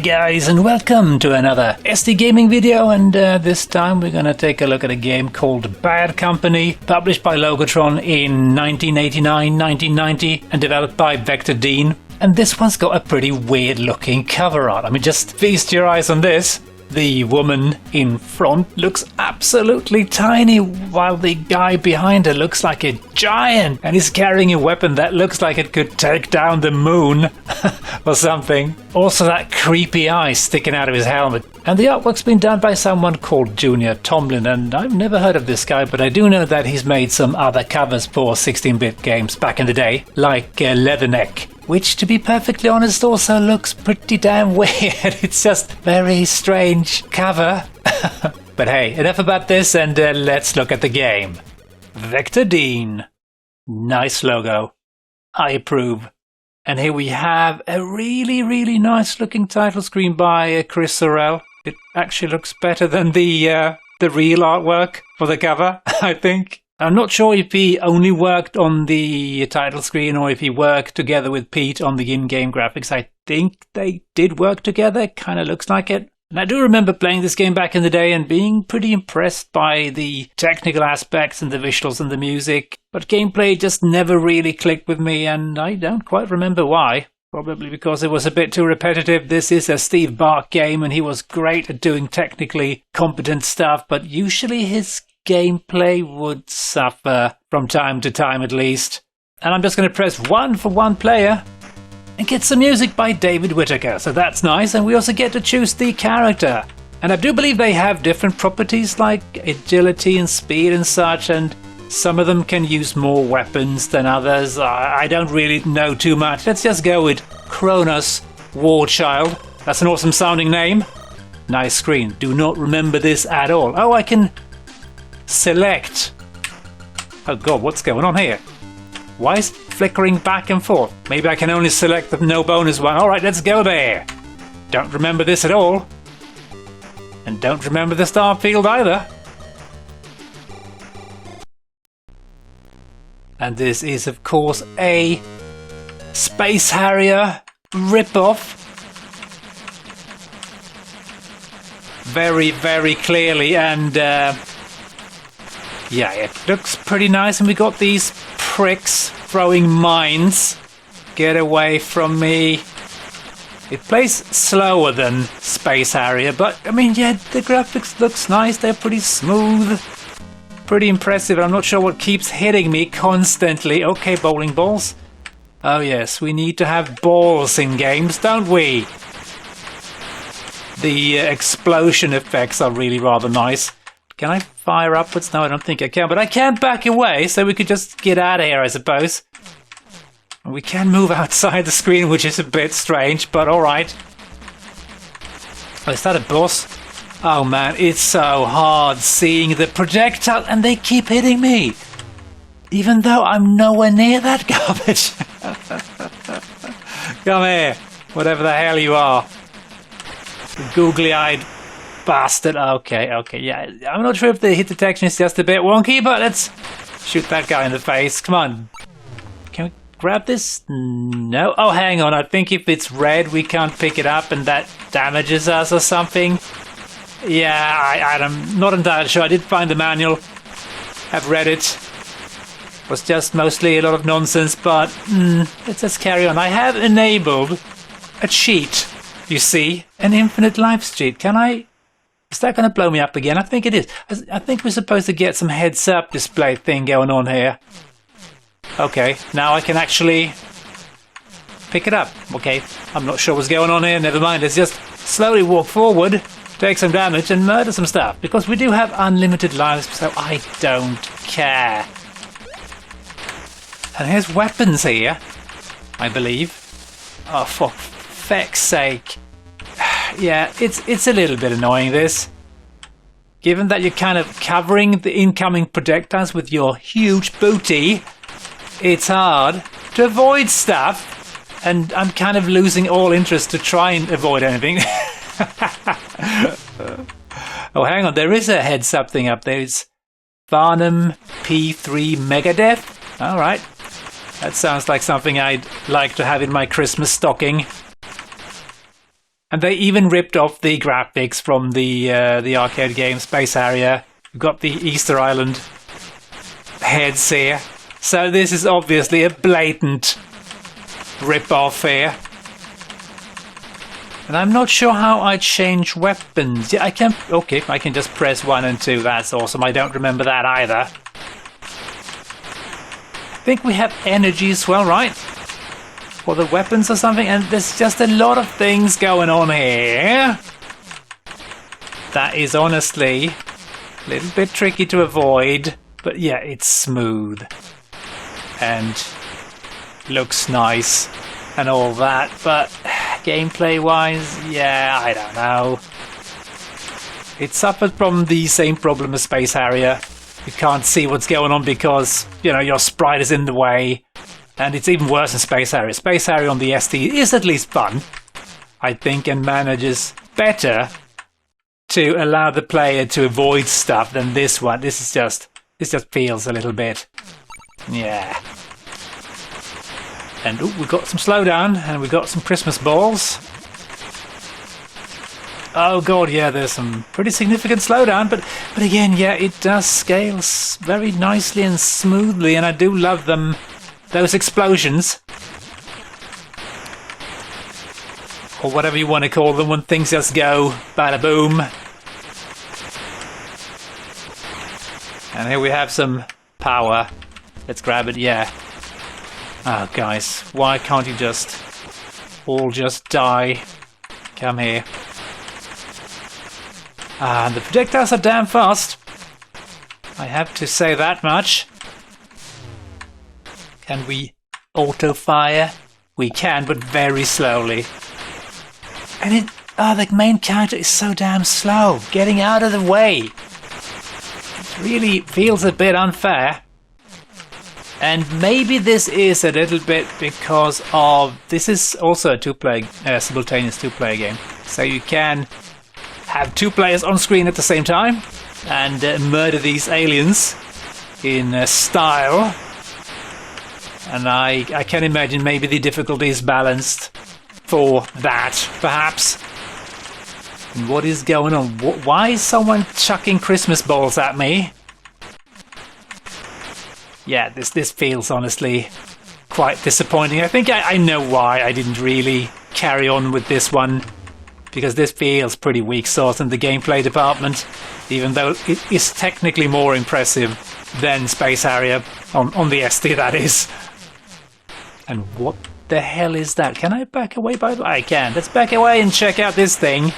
guys, and welcome to another ST gaming video, and this time we're gonna take a look at a game called Bad Company, published by Logotron in 1989-1990 and developed by Vector Dean. And this one's got a pretty weird looking cover art. I mean, just feast your eyes on this. The woman in front looks absolutely tiny, while the guy behind her looks like a giant, and he's carrying a weapon that looks like it could take down the moon or something. Also that creepy eye sticking out of his helmet. And the artwork's been done by someone called Junior Tomlin, and I've never heard of this guy, but I do know that he's made some other covers for 16-bit games back in the day, like Leatherneck, which, to be perfectly honest, also looks pretty damn weird. It's just very strange cover. But hey, enough about this, and let's look at the game. Vector Dean. Nice logo. I approve. And here we have a really nice looking title screen by Chris Sorrell. It actually looks better than the real artwork for the cover, I think. I'm not sure if he only worked on the title screen or if he worked together with Pete on the in-game graphics. I think they did work together, kind of looks like it. And I do remember playing this game back in the day and being pretty impressed by the technical aspects and the visuals and the music. But gameplay just never really clicked with me, and I don't quite remember why. Probably because it was a bit too repetitive. This is a Steve Bark game and he was great at doing technically competent stuff, but usually his gameplay would suffer from time to time at least. And I'm just going to press 1 for one player and get some music by David Whittaker, so that's nice. And we also get to choose the character, and I do believe they have different properties like agility and speed and such, and some of them can use more weapons than others. I don't really know too much. Let's just go with Kronos Warchild. That's an awesome sounding name. Nice screen. Do not remember this at all. Oh, I can select. Oh god, what's going on here? Why is it flickering back and forth? Maybe I can only select the no bonus one. Alright, let's go there. Don't remember this at all. And don't remember the star field either. And this is of course a Space Harrier ripoff. Very clearly, and yeah, it looks pretty nice, and we got these pricks throwing mines. Get away from me. It plays slower than Space Harrier, but I mean, yeah, the graphics looks nice. They're pretty smooth, pretty impressive. I'm not sure what keeps hitting me constantly. Okay, bowling balls. Oh yes, we need to have balls in games, don't we? The explosion effects are really rather nice. Can I fire upwards? No, I don't think I can. But I can back away, so we could just get out of here, I suppose. We can move outside the screen, which is a bit strange, but alright. Oh, is that a boss? Oh man, it's so hard seeing the projectile, and they keep hitting me. Even though I'm nowhere near that garbage. Come here, whatever the hell you are. Googly-eyed bastard. Okay, yeah. I'm not sure if the hit detection is just a bit wonky, but let's shoot that guy in the face. Come on. Can we grab this? No. Oh, hang on. I think if it's red, we can't pick it up and that damages us or something. Yeah, I'm not entirely sure. I did find the manual. I've read it. It was just mostly a lot of nonsense, but let's just carry on. I have enabled a cheat. You see, an infinite life cheat. Can I? Is that going to blow me up again? I think it is. I think we're supposed to get some heads-up display thing going on here. Okay, now I can actually pick it up. Okay, I'm not sure what's going on here. Never mind. Let's just slowly walk forward, take some damage, and murder some stuff. Because we do have unlimited lives, so I don't care. And here's weapons here, I believe. Oh, for feck's sake. Yeah, it's a little bit annoying, this. Given that you're kind of covering the incoming projectiles with your huge booty, it's hard to avoid stuff, and I'm kind of losing all interest to try and avoid anything. Oh, hang on, there is a heads-up thing up there. It's Farnham P3 Megadeth. Alright, that sounds like something I'd like to have in my Christmas stocking. And they even ripped off the graphics from the arcade game Space Harrier. We've got the Easter Island heads here. So this is obviously a blatant rip-off here. And I'm not sure how I change weapons. Yeah, I can... Okay, I can just press 1 and 2. That's awesome. I don't remember that either. I think we have energy as well, right? For the weapons or something. And there's just a lot of things going on here. That is honestly a little bit tricky to avoid. But yeah, it's smooth. And looks nice. And all that. But gameplay-wise, yeah, I don't know. It suffered from the same problem as Space Harrier. You can't see what's going on because, you know, your sprite is in the way. And it's even worse than Space Harrier. Space Harrier on the ST is at least fun, I think, and manages better to allow the player to avoid stuff than this one. This just feels a little bit, yeah. And ooh, we got some slowdown, and we got some Christmas balls. Oh god, yeah, there's some pretty significant slowdown, but again, yeah, it does scale very nicely and smoothly, and I do love them. Those explosions, or whatever you want to call them, when things just go bada boom. And here we have some power. Let's grab it, yeah. Oh, guys, why can't you just all just die? Come here. Ah, and the projectiles are damn fast. I have to say that much. Can we auto-fire? We can, but very slowly. And the main character is so damn slow. Getting out of the way. It really feels a bit unfair. And maybe this is a little bit because of... This is also a simultaneous two-player game. So you can have 2 players on screen at the same time and murder these aliens in style. And I can imagine maybe the difficulty is balanced for that, perhaps. And what is going on? Why is someone chucking Christmas balls at me? Yeah, this feels honestly quite disappointing. I think I know why I didn't really carry on with this one. Because this feels pretty weak sauce in the gameplay department. Even though it is technically more impressive than Space Harrier. On the ST, that is. And what the hell is that? Can I back away by the way? I can. Let's back away and check out this thing.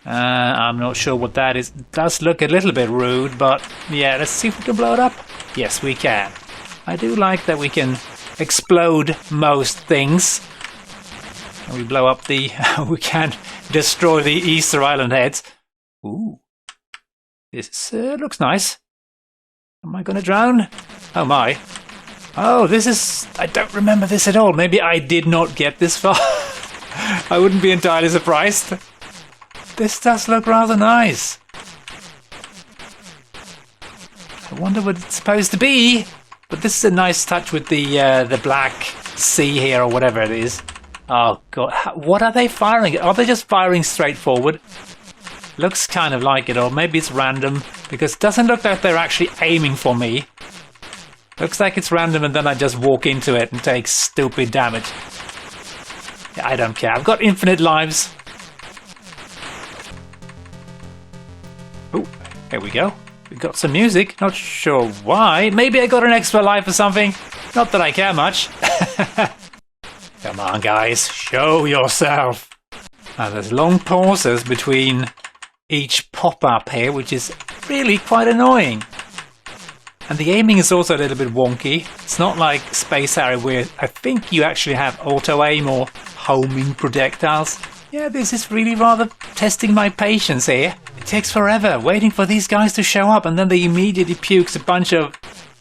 I'm not sure what that is. It does look a little bit rude, but yeah, let's see if we can blow it up. Yes, we can. I do like that we can explode most things. And we blow up we can destroy the Easter Island heads. Ooh. This looks nice. Am I gonna drown? Oh my. Oh, I don't remember this at all. Maybe I did not get this far. I wouldn't be entirely surprised. This does look rather nice. I wonder what it's supposed to be. But this is a nice touch with the black sea here, or whatever it is. Oh god, what are they firing? Are they just firing straight forward? Looks kind of like it, or maybe it's random, because it doesn't look like they're actually aiming for me. Looks like it's random and then I just walk into it and take stupid damage. Yeah, I don't care, I've got infinite lives. Oh, here we go. We got some music, not sure why. Maybe I got an extra life or something. Not that I care much. Come on, guys, show yourself. Now, there's long pauses between each pop-up here, which is really quite annoying. And the aiming is also a little bit wonky. It's not like Space Harrier where I think you actually have auto-aim or homing projectiles. Yeah, this is really rather testing my patience here. It takes forever waiting for these guys to show up, and then they immediately pukes a bunch of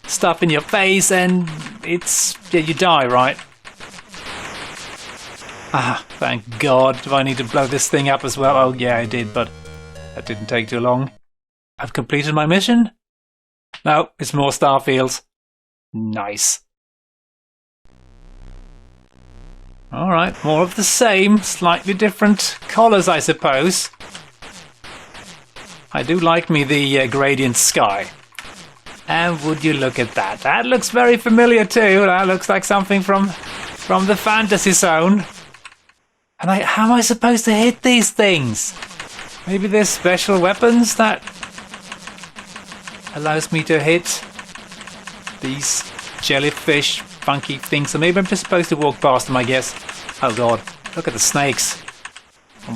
stuff in your face and you die, right? Ah, thank God. Do I need to blow this thing up as well? Oh yeah, I did, but that didn't take too long. I've completed my mission? No, it's more starfields. Nice. Alright, more of the same, slightly different colours, I suppose. I do like me the gradient sky. And would you look at that? That looks very familiar too. That looks like something from the fantasy zone. And how am I supposed to hit these things? Maybe there's special weapons that allows me to hit these jellyfish funky things. So maybe I'm just supposed to walk past them, I guess. Oh god, look at the snakes.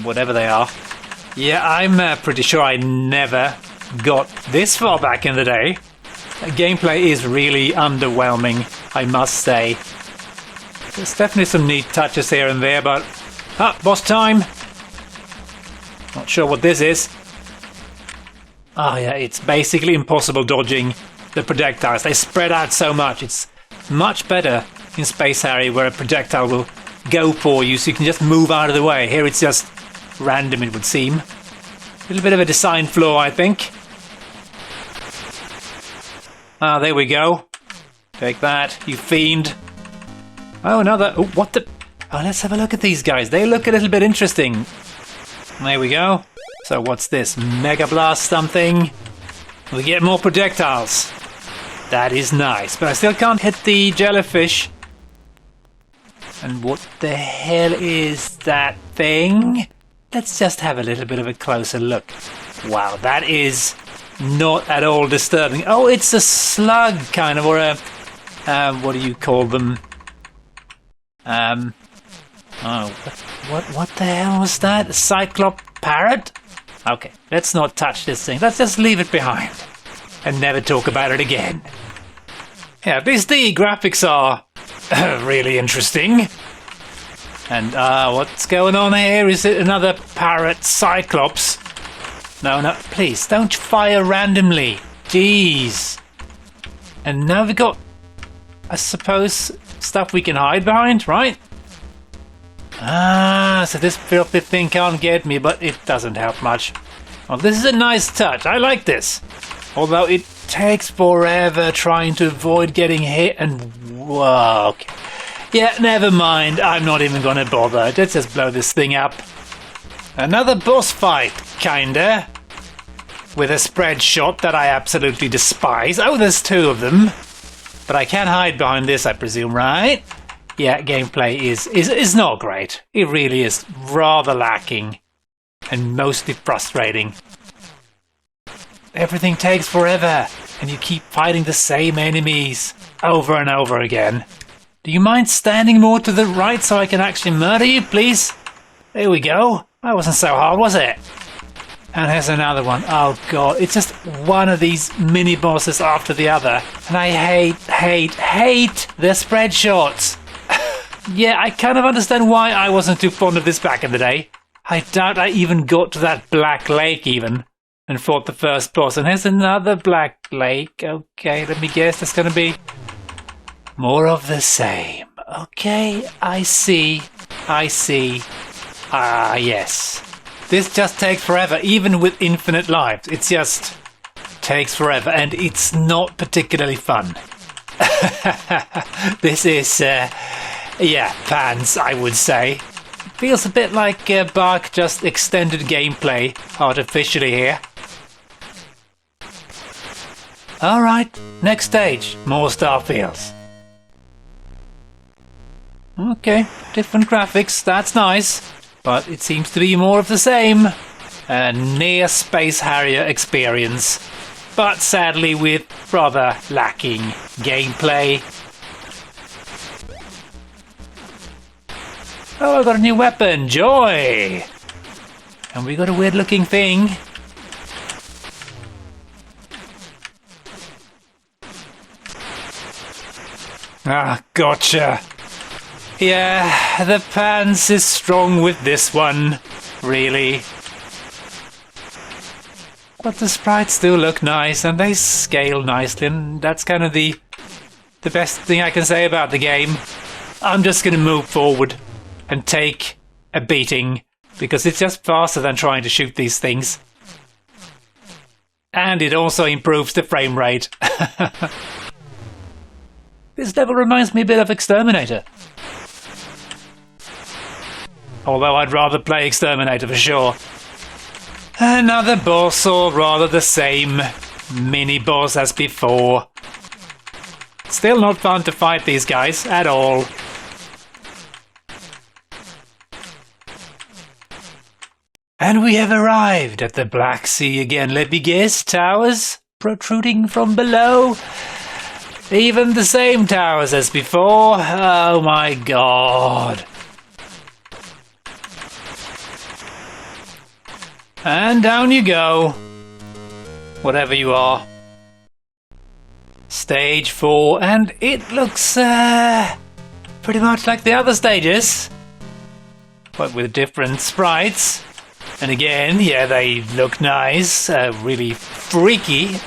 Whatever they are. Yeah, I'm pretty sure I never got this far back in the day. Gameplay is really underwhelming, I must say. There's definitely some neat touches here and there, but... Ah, boss time! Not sure what this is. Oh yeah, it's basically impossible dodging the projectiles. They spread out so much. It's much better in Space Harrier where a projectile will go for you so you can just move out of the way. Here it's just random, it would seem. A little bit of a design flaw, I think. Ah, there we go. Take that, you fiend. Oh, another... Oh, what the... Oh, let's have a look at these guys. They look a little bit interesting. There we go. So what's this? Mega Blast something? We get more projectiles. That is nice. But I still can't hit the jellyfish. And what the hell is that thing? Let's just have a little bit of a closer look. Wow, that is not at all disturbing. Oh, it's a slug kind of, or a... what do you call them? Oh, what the hell was that? A cyclop parrot? Okay, let's not touch this thing. Let's just leave it behind and never talk about it again. Yeah, at least the graphics are really interesting. And what's going on here? Is it another parrot cyclops? No, please don't fire randomly. Jeez. And now we've got, I suppose, stuff we can hide behind, right? Ah, so this filthy thing can't get me, but it doesn't help much. Well, this is a nice touch. I like this. Although it takes forever trying to avoid getting hit and... Whoa, okay. Yeah, never mind. I'm not even gonna bother. Let's just blow this thing up. Another boss fight, kinda. With a spread shot that I absolutely despise. Oh, there's two of them. But I can't hide behind this, I presume, right? Yeah, gameplay is not great. It really is rather lacking. And mostly frustrating. Everything takes forever. And you keep fighting the same enemies over and over again. Do you mind standing more to the right so I can actually murder you, please? There we go. That wasn't so hard, was it? And here's another one. Oh god, it's just one of these mini bosses after the other. And I hate the spread shots. Yeah, I kind of understand why I wasn't too fond of this back in the day. I doubt I even got to that black lake even. And fought the first boss. And here's another black lake. Okay, let me guess. There's going to be more of the same. Okay, I see. Ah, yes. This just takes forever, even with infinite lives. It just takes forever, and it's not particularly fun. This is, yeah, pants, I would say. Feels a bit like Bark just extended gameplay artificially here. Alright, next stage, more Starfields. Okay, different graphics, that's nice. But it seems to be more of the same. A near Space Harrier experience. But sadly with rather lacking gameplay. Oh, I got a new weapon, Joy! And we got a weird looking thing. Ah, gotcha. Yeah, the pants is strong with this one, really. But the sprites do look nice and they scale nicely, and that's kind of the best thing I can say about the game. I'm just gonna move forward and take a beating, because it's just faster than trying to shoot these things. And it also improves the frame rate. This level reminds me a bit of Exterminator. Although I'd rather play Exterminator for sure. Another boss, or rather the same mini-boss as before. Still not fun to fight these guys at all. And we have arrived at the Black Sea again. Let me guess, towers protruding from below. Even the same towers as before. Oh my god. And down you go. Whatever you are. Stage 4, and it looks pretty much like the other stages. But with different sprites. And again, yeah, they look nice, really freaky.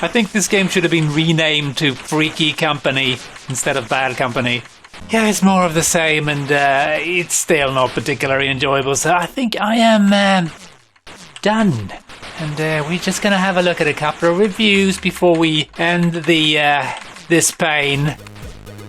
I think this game should have been renamed to Freaky Company instead of Bad Company. Yeah, it's more of the same, and it's still not particularly enjoyable, so I think I am done. And we're just gonna have a look at a couple of reviews before we end this pain.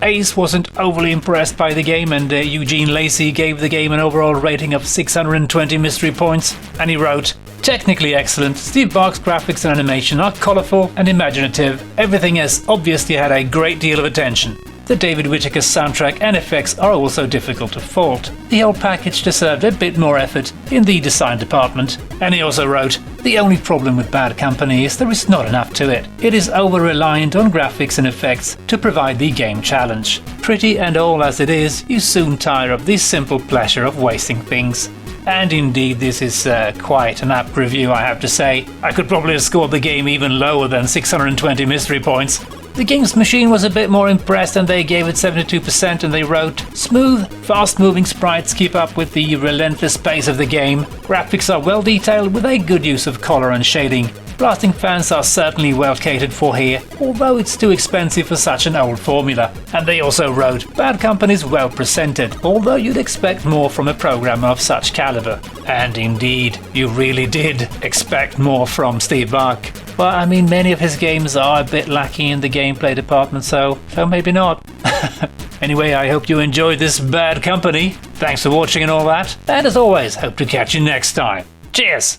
Ace wasn't overly impressed by the game, and Eugene Lacey gave the game an overall rating of 620 mystery points, and he wrote, "Technically excellent, Steve Bark's graphics and animation are colourful and imaginative. Everything has obviously had a great deal of attention. The David Whittaker soundtrack and effects are also difficult to fault. The whole package deserved a bit more effort in the design department." And he also wrote, "The only problem with Bad Company is there is not enough to it. It is over-reliant on graphics and effects to provide the game challenge. Pretty and all as it is, you soon tire of the simple pleasure of wasting things." And indeed, this is quite an apt review, I have to say. I could probably have scored the game even lower than 620 mystery points. The Games Machine was a bit more impressed, and they gave it 72%, and they wrote, "Smooth, fast-moving sprites keep up with the relentless pace of the game. Graphics are well detailed with a good use of color and shading. Blasting fans are certainly well catered for here, although it's too expensive for such an old formula." And they also wrote, "Bad Company's well presented, although you'd expect more from a programmer of such caliber." And indeed, you really did expect more from Steve Bark. Well, I mean, many of his games are a bit lacking in the gameplay department, so maybe not. Anyway, I hope you enjoyed this Bad Company. Thanks for watching and all that. And as always, hope to catch you next time. Cheers!